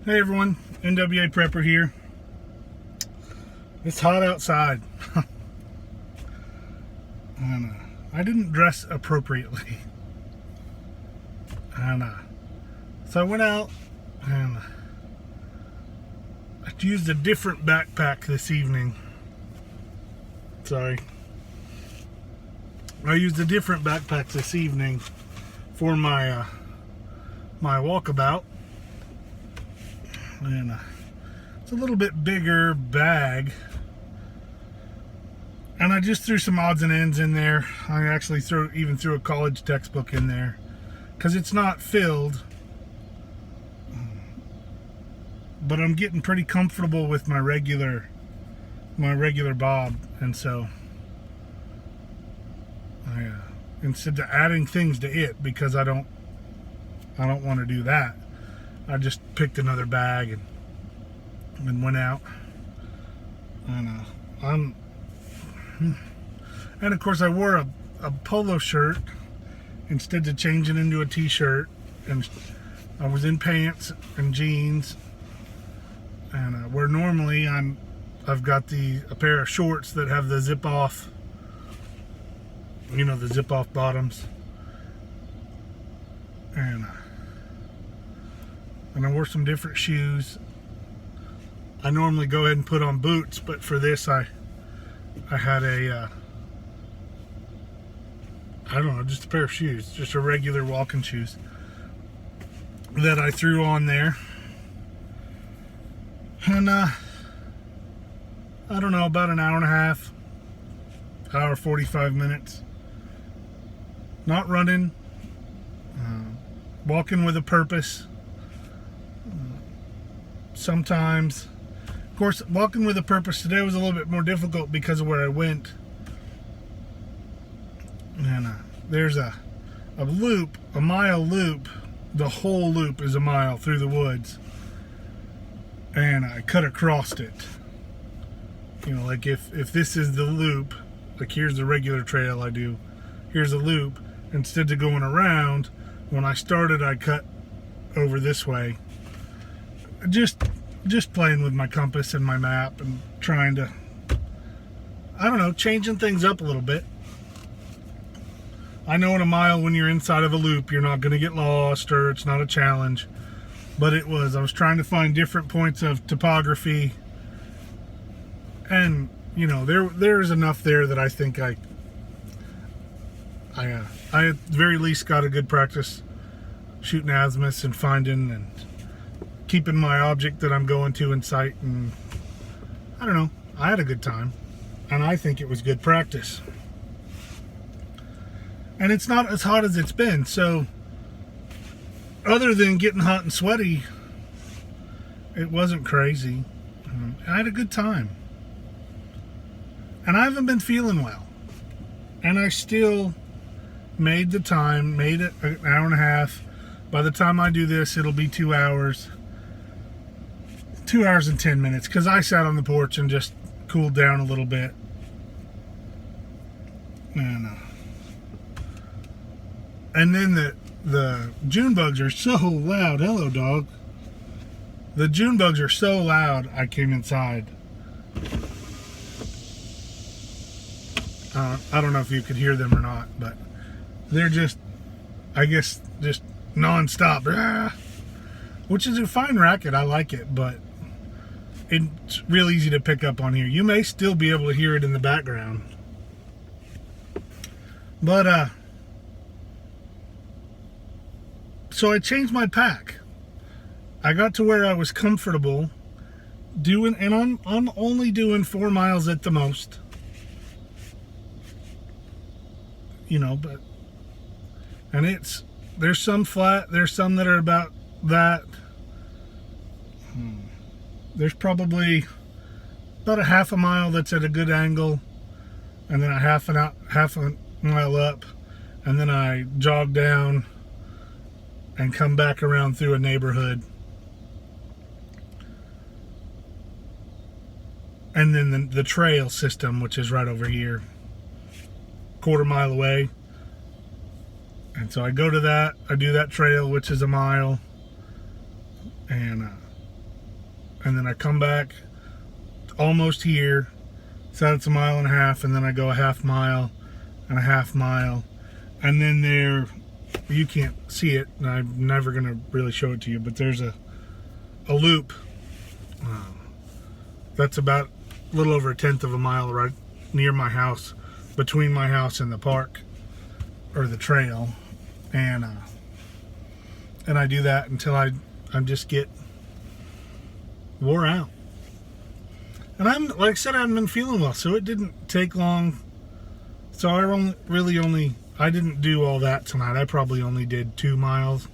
Hey everyone, NWA Prepper here. It's hot outside. And I didn't dress appropriately. And so I went out and I used a different backpack this evening. Sorry. I used a different backpack this evening for my my walkabout. And it's a little bit bigger bag, and I just threw some odds and ends in there. I actually even threw a college textbook in there because it's not filled, but I'm getting pretty comfortable with my regular bob, and so I instead of adding things to it, because I don't want to do that, I just picked another bag and went out. And and of course I wore a polo shirt instead of changing into a t-shirt, and I was in pants and jeans, and where normally I've got a pair of shorts that have the zip off, the zip off bottoms, and I wore some different shoes. I normally go ahead and put on boots, but for this I had I don't know, just a pair of shoes, just a regular walking shoes that I threw on there. And I don't know, about an hour and a half, hour 45 minutes. Not running, walking with a purpose. Sometimes, of course, walking with a purpose today was a little bit more difficult because of where I went. And there's a loop, a mile loop. The whole loop is a mile through the woods, and I cut across it. Like if this is the loop, like here's the regular trail I do, here's a loop. Instead of going around, when I started, I cut over this way. Just playing with my compass and my map and trying to, changing things up a little bit. I know in a mile, when you're inside of a loop, you're not going to get lost, or it's not a challenge. But I was trying to find different points of topography. And, there's enough there that I think I at the very least got a good practice shooting azimuths and finding and keeping my object that I'm going to in sight. And I had a good time, and I think it was good practice. And it's not as hot as it's been, so other than getting hot and sweaty, it wasn't crazy. I had a good time, and I haven't been feeling well, and I still made the time, made it an hour and a half. By the time I do this, it'll be 2 hours. 2 hours and 10 minutes, because I sat on the porch and just cooled down a little bit. And then the June bugs are so loud. Hello, dog. The June bugs are so loud, I came inside. I don't know if you could hear them or not, but they're just, I guess, just non-stop. Which is a fine racket. I like it, but it's real easy to pick up on here. You may still be able to hear it in the background. But, so I changed my pack. I got to where I was comfortable doing, and I'm only doing 4 miles at the most. But, and there's some flat, there's some that are about that. There's probably about a half a mile that's at a good angle, and then a half a mile up, and then I jog down and come back around through a neighborhood, and then the trail system, which is right over here, quarter mile away. And so I go to that, I do that trail, which is a mile, and and then I come back almost here, so it's 1.5 miles, and then I go a half mile and a half mile, and then there, you can't see it, and I'm never going to really show it to you, but there's a loop that's about a little over 1/10 of a mile right near my house, between my house and the park or the trail, and I do that until I just get wore out. And I'm, like I said, I haven't been feeling well, so it didn't take long. So I I didn't do all that tonight. I probably only did 2 miles.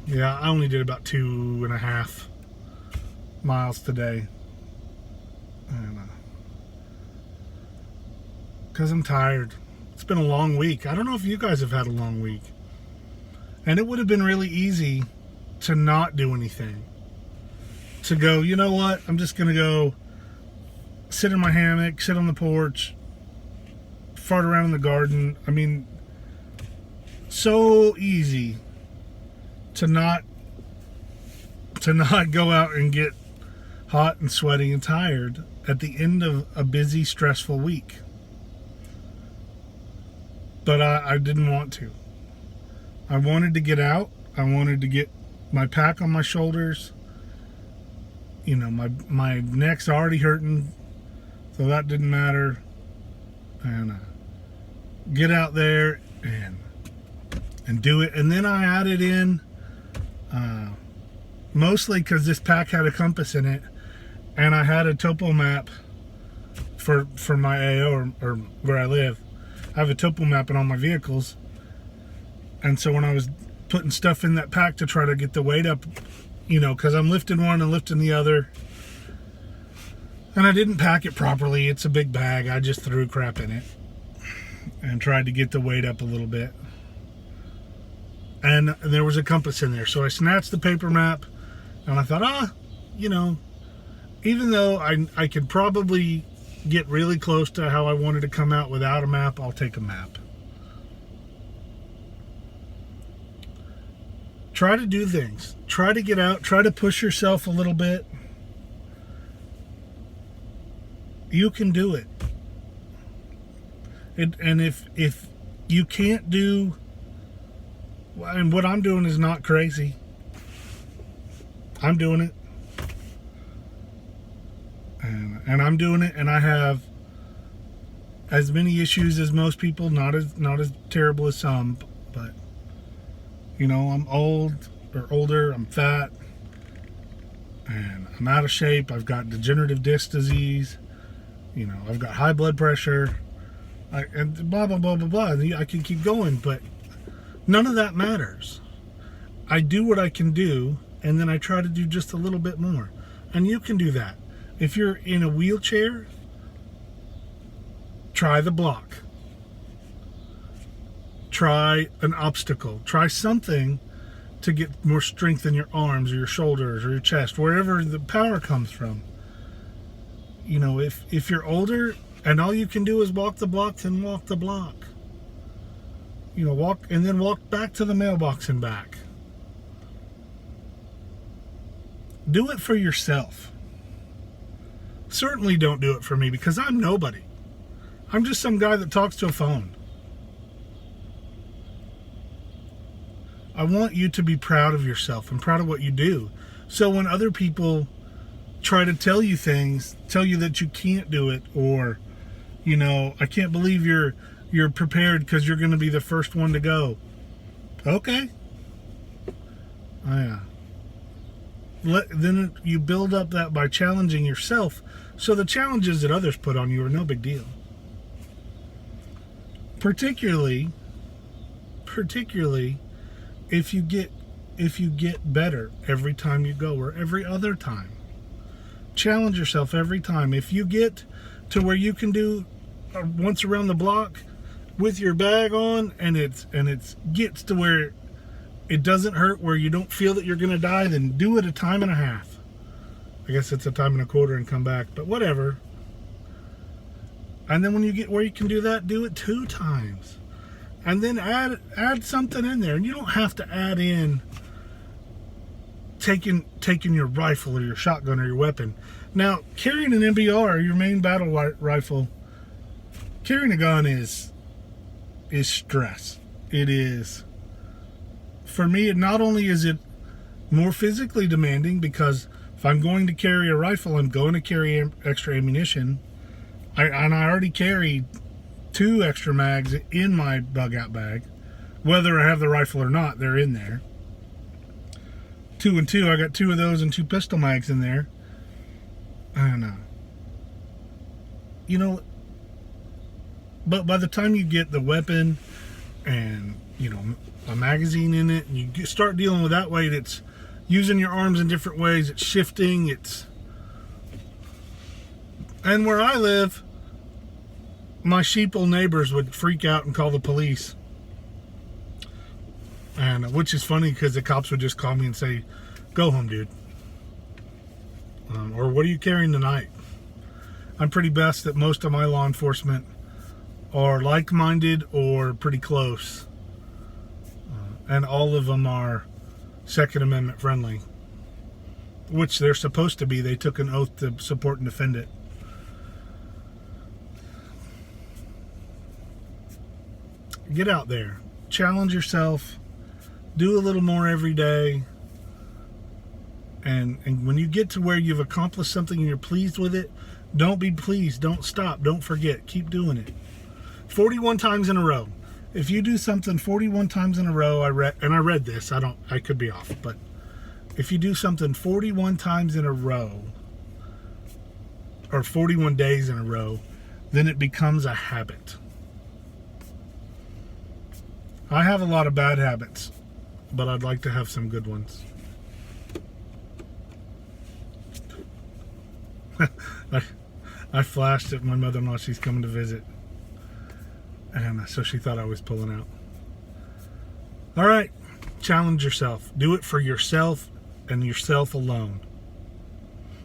Yeah, I only did about 2.5 miles today. And because I'm tired. It's been a long week. I don't know if you guys have had a long week. And it would have been really easy to not do anything. To go, you know what? I'm just going to go sit in my hammock, sit on the porch, fart around in the garden. I mean, so easy to not go out and get hot and sweaty and tired at the end of a busy, stressful week. But I didn't want to. I wanted to get out. I wanted to get my pack on my shoulders. You know, my neck's already hurting, so that didn't matter. And get out there and do it. And then I added in, mostly because this pack had a compass in it, and I had a topo map for my AO or where I live. I have a topo map in all my vehicles, and so when I was putting stuff in that pack to try to get the weight up, you know, because I'm lifting one and lifting the other, and I didn't pack it properly. It's a big bag. I just threw crap in it and tried to get the weight up a little bit. And there was a compass in there. So I snatched the paper map, and I thought, you know, even though I could probably get really close to how I wanted to come out without a map, I'll take a map. Try to do things. Try to get out. Try to push yourself a little bit. You can do it. And if you can't do, and what I'm doing is not crazy. I'm doing it. And I'm doing it, and I have as many issues as most people, not as terrible as some, but you know, I'm older, I'm fat, and I'm out of shape. I've got degenerative disc disease, you know, I've got high blood pressure, and blah, blah, blah, blah, blah. I can keep going, but none of that matters. I do what I can do, and then I try to do just a little bit more. And you can do that. If you're in a wheelchair, try the block. Try an obstacle. Try something to get more strength in your arms or your shoulders or your chest, wherever the power comes from. You know, if you're older and all you can do is walk the block, then walk the block. You know, walk and then walk back to the mailbox and back. Do it for yourself. Certainly don't do it for me, because I'm nobody. I'm just some guy that talks to a phone. I want you to be proud of yourself and proud of what you do. So when other people try to tell you things, tell you that you can't do it, or, you know, I can't believe you're prepared because you're going to be the first one to go. Okay. Then you build up that by challenging yourself. So the challenges that others put on you are no big deal. Particularly if you get better every time you go, or every other time. Challenge yourself every time. If you get to where you can do once around the block with your bag on, and it gets to where it doesn't hurt, where you don't feel that you're going to die, then do it 1.5 times. I guess it's 1.25 times and come back, but whatever. And then when you get where you can do that, do it 2 times. And then add something in there. And you don't have to add in taking your rifle or your shotgun or your weapon. Now, carrying an MBR, your main battle rifle, carrying a gun is stress. It is, for me, not only is it more physically demanding, because if I'm going to carry a rifle, I'm going to carry extra ammunition. I already carry 2 extra mags in my bug out bag. Whether I have the rifle or not, they're in there. 2 and 2, I got 2 of those and 2 pistol mags in there. I don't know. You know, but by the time you get the weapon and, you know, a magazine in it, and you start dealing with that weight, it's using your arms in different ways, it's shifting, and where I live, my sheeple neighbors would freak out and call the police. And which is funny, because the cops would just call me and say, "Go home, dude." Or, "What are you carrying tonight?" I'm pretty blessed that most of my law enforcement are like-minded or pretty close. And all of them are Second Amendment friendly. Which they're supposed to be. They took an oath to support and defend it. Get out there. Challenge yourself. Do a little more every day. And when you get to where you've accomplished something and you're pleased with it, don't be pleased. Don't stop. Don't forget. Keep doing it. 41 times in a row. If you do something 41 times in a row, I read this. I could be off, but if you do something 41 times in a row, or 41 days in a row, then it becomes a habit. I have a lot of bad habits, but I'd like to have some good ones. I flashed at my mother-in-law. She's coming to visit. And so she thought I was pulling out. All right. Challenge yourself. Do it for yourself and yourself alone.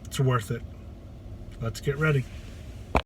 It's worth it. Let's get ready.